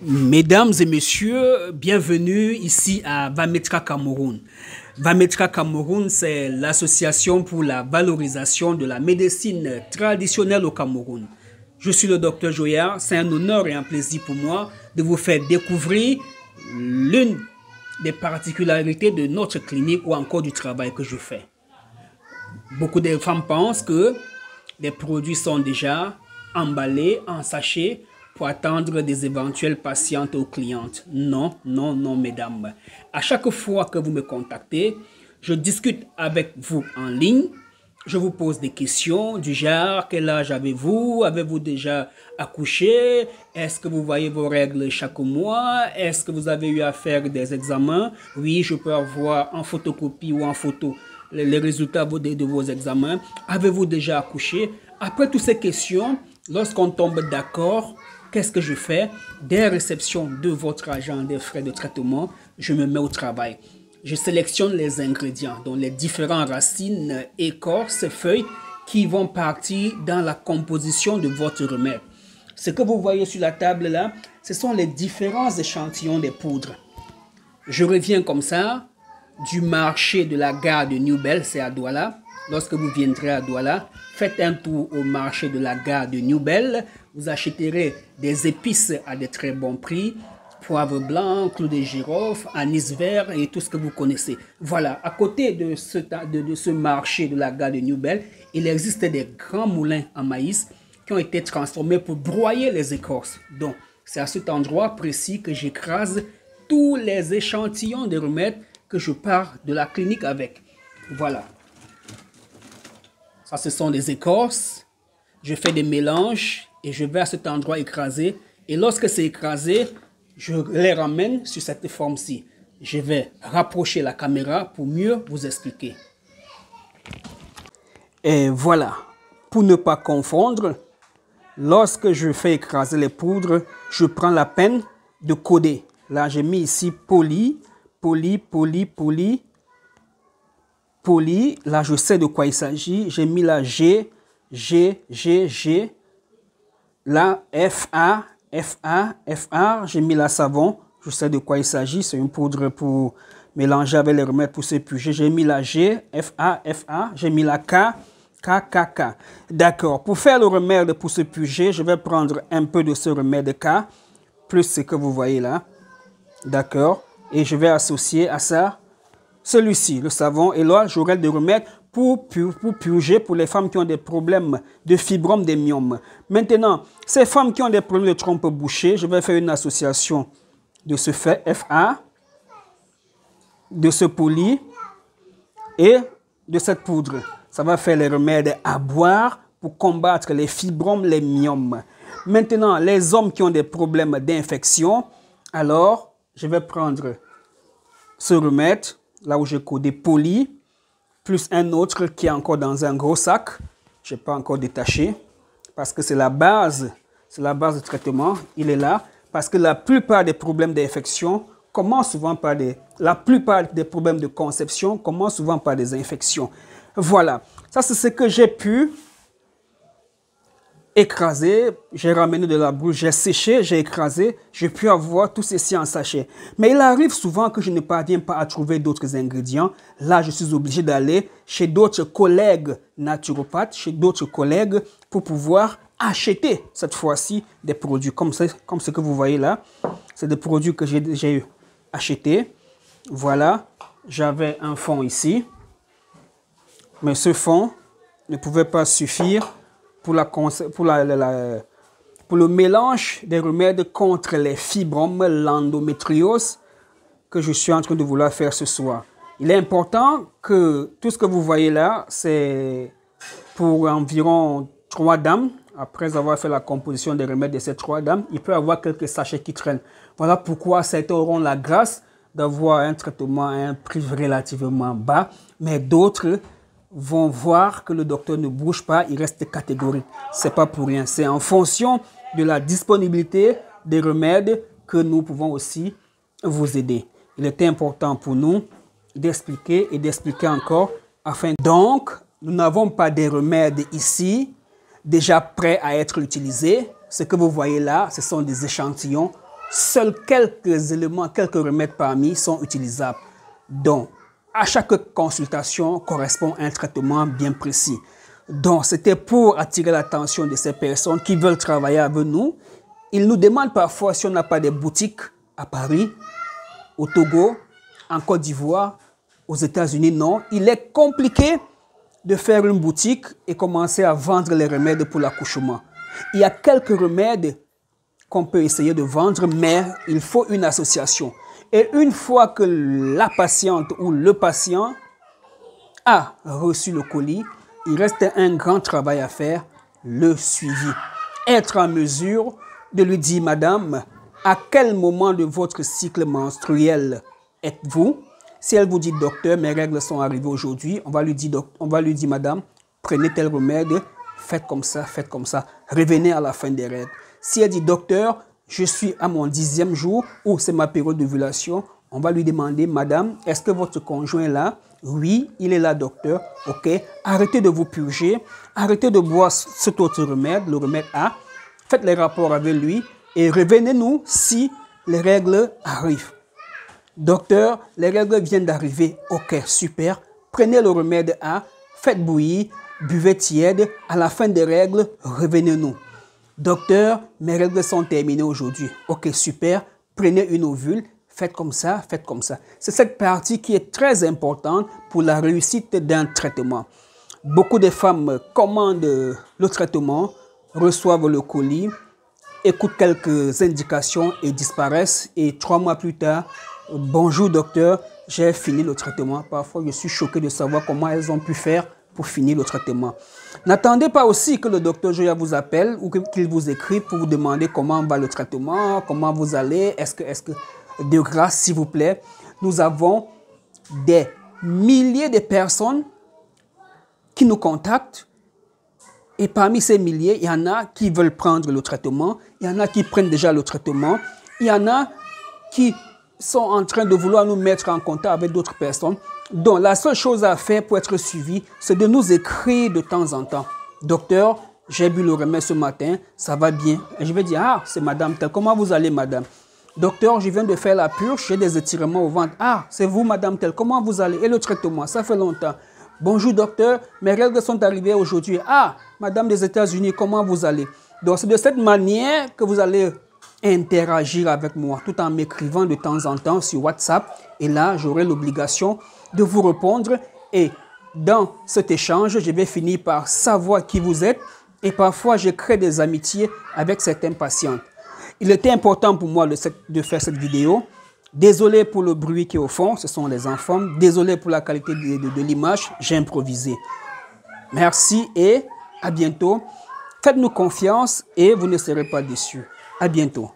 Mesdames et messieurs, bienvenue ici à Vametra Cameroun. Vametra Cameroun, c'est l'association pour la valorisation de la médecine traditionnelle au Cameroun. Je suis le docteur Joya, c'est un honneur et un plaisir pour moi de vous faire découvrir l'une des particularités de notre clinique ou encore du travail que je fais. Beaucoup de femmes pensent que les produits sont déjà emballés en sachets pour attendre des éventuelles patientes ou clientes. Non, non, non, mesdames. À chaque fois que vous me contactez, je discute avec vous en ligne. Je vous pose des questions du genre, quel âge avez-vous? Avez-vous déjà accouché? Est-ce que vous voyez vos règles chaque mois? Est-ce que vous avez eu à faire des examens? Oui, je peux avoir en photocopie ou en photo les résultats de vos examens. Avez-vous déjà accouché? Après toutes ces questions, lorsqu'on tombe d'accord, qu'est-ce que je fais? Dès réception de votre argent, des frais de traitement, je me mets au travail. Je sélectionne les ingrédients, donc les différentes racines, écorces, feuilles qui vont partir dans la composition de votre remède. Ce que vous voyez sur la table là, ce sont les différents échantillons des poudres. Je reviens comme ça du marché de la gare de New Bell, c'est à Douala. Lorsque vous viendrez à Douala, faites un tour au marché de la gare de New Bell. Vous achèterez des épices à de très bons prix. Poivre blanc, clou de girofle, anis vert et tout ce que vous connaissez. Voilà, à côté de ce marché de la gare de New Bell, il existe des grands moulins à maïs qui ont été transformés pour broyer les écorces. Donc, c'est à cet endroit précis que j'écrase tous les échantillons de remèdes que je pars de la clinique avec. Voilà. Ça, ce sont des écorces. Je fais des mélanges et je vais à cet endroit écraser. Et lorsque c'est écrasé, je les ramène sur cette forme-ci. Je vais rapprocher la caméra pour mieux vous expliquer. Et voilà. Pour ne pas confondre, lorsque je fais écraser les poudres, je prends la peine de coder. Là, j'ai mis ici poly, poly, poly, poly. Poly, là je sais de quoi il s'agit, j'ai mis la G, G, G, G, là FA, FA, FA, j'ai mis la savon, je sais de quoi il s'agit, c'est une poudre pour mélanger avec les remèdes pour s'épuger, j'ai mis la G, FA, FA, j'ai mis la K, K, K, K. D'accord, pour faire le remède pour s'épuger, je vais prendre un peu de ce remède K, plus ce que vous voyez là, d'accord, et je vais associer à ça celui-ci, le savon, et là, j'aurai des remèdes pour purger pour les femmes qui ont des problèmes de fibrome des myomes. Maintenant, ces femmes qui ont des problèmes de trompe bouchée, je vais faire une association de ce fait FA, de ce poly et de cette poudre. Ça va faire les remèdes à boire pour combattre les fibromes, les myomes. Maintenant, les hommes qui ont des problèmes d'infection, alors, je vais prendre ce remède, là où j'ai codé poly, plus un autre qui est encore dans un gros sac. Je n'ai pas encore détaché parce que c'est la base de traitement. Il est là parce que la plupart des problèmes d'infection commencent souvent par la plupart des problèmes de conception commencent souvent par des infections. Voilà, ça c'est ce que j'ai pu écrasé, j'ai ramené de la bouche, j'ai séché, j'ai écrasé, j'ai pu avoir tout ceci en sachet. Mais il arrive souvent que je ne parviens pas à trouver d'autres ingrédients. Là, je suis obligé d'aller chez d'autres collègues naturopathes, chez d'autres collègues pour pouvoir acheter cette fois-ci des produits comme ce que vous voyez là. C'est des produits que j'ai déjà achetés. Voilà, j'avais un fond ici. Mais ce fond ne pouvait pas suffire pour le mélange des remèdes contre les fibromes, l'endométriose que je suis en train de vouloir faire ce soir. Il est important que tout ce que vous voyez là, c'est pour environ 3 dames. Après avoir fait la composition des remèdes de ces 3 dames, il peut y avoir quelques sachets qui traînent. Voilà pourquoi certains auront la grâce d'avoir un traitement à un prix relativement bas, mais d'autres vont voir que le docteur ne bouge pas, il reste catégorique. Ce n'est pas pour rien. C'est en fonction de la disponibilité des remèdes que nous pouvons aussi vous aider. Il est important pour nous d'expliquer et d'expliquer encore. Donc, nous n'avons pas des remèdes ici déjà prêts à être utilisés. Ce que vous voyez là, ce sont des échantillons Seuls quelques éléments, quelques remèdes parmi sont utilisables. Donc, à chaque consultation correspond un traitement bien précis. Donc, c'était pour attirer l'attention de ces personnes qui veulent travailler avec nous. Ils nous demandent parfois si on n'a pas des boutiques à Paris, au Togo, en Côte d'Ivoire, aux États-Unis. Non, il est compliqué de faire une boutique et commencer à vendre les remèdes pour l'accouchement. Il y a quelques remèdes qu'on peut essayer de vendre, mais il faut une association. Et une fois que la patiente ou le patient a reçu le colis, il reste un grand travail à faire, le suivi. Être en mesure de lui dire, madame, à quel moment de votre cycle menstruel êtes-vous? Si elle vous dit, docteur, mes règles sont arrivées aujourd'hui, on va lui dire, madame, prenez tel remède, faites comme ça, revenez à la fin des règles. Si elle dit, docteur, je suis à mon 10e jour ou c'est ma période d'ovulation, on va lui demander, madame, est-ce que votre conjoint est là? Oui, il est là, docteur. Ok, arrêtez de vous purger, arrêtez de boire cet autre remède, le remède A, faites les rapports avec lui et revenez-nous si les règles arrivent. Docteur, les règles viennent d'arriver. Ok, super. Prenez le remède A, faites bouillir, buvez tiède. À la fin des règles, revenez-nous. Docteur, mes règles sont terminées aujourd'hui. Ok, super. Prenez une ovule, faites comme ça, faites comme ça. C'est cette partie qui est très importante pour la réussite d'un traitement. Beaucoup de femmes commandent le traitement, reçoivent le colis, écoutent quelques indications et disparaissent. Et 3 mois plus tard, bonjour docteur, j'ai fini le traitement. Parfois, je suis choqué de savoir comment elles ont pu faire pour finir le traitement. N'attendez pas aussi que le docteur Joya vous appelle ou qu'il vous écrit pour vous demander comment va le traitement, comment vous allez, est-ce que de grâce, s'il vous plaît. Nous avons des milliers de personnes qui nous contactent et parmi ces milliers, il y en a qui veulent prendre le traitement, il y en a qui prennent déjà le traitement, il y en a qui sont en train de vouloir nous mettre en contact avec d'autres personnes. Donc, la seule chose à faire pour être suivi, c'est de nous écrire de temps en temps. Docteur, j'ai bu le remède ce matin, ça va bien. Et je vais dire, ah, c'est madame telle, comment vous allez madame? Docteur, je viens de faire la purge, j'ai des étirements au ventre. Ah, c'est vous madame telle, comment vous allez? Et le traitement, ça fait longtemps. Bonjour docteur, mes règles sont arrivées aujourd'hui. Ah, madame des États-Unis, comment vous allez? Donc, c'est de cette manière que vous allez interagir avec moi tout en m'écrivant de temps en temps sur WhatsApp. Et là, j'aurai l'obligation de vous répondre. Et dans cet échange, je vais finir par savoir qui vous êtes. Et parfois, je crée des amitiés avec certaines patientes. Il était important pour moi de faire cette vidéo. Désolé pour le bruit qui est au fond, ce sont les enfants. Désolé pour la qualité de l'image, j'ai improvisé. Merci et à bientôt. Faites-nous confiance et vous ne serez pas déçus. À bientôt.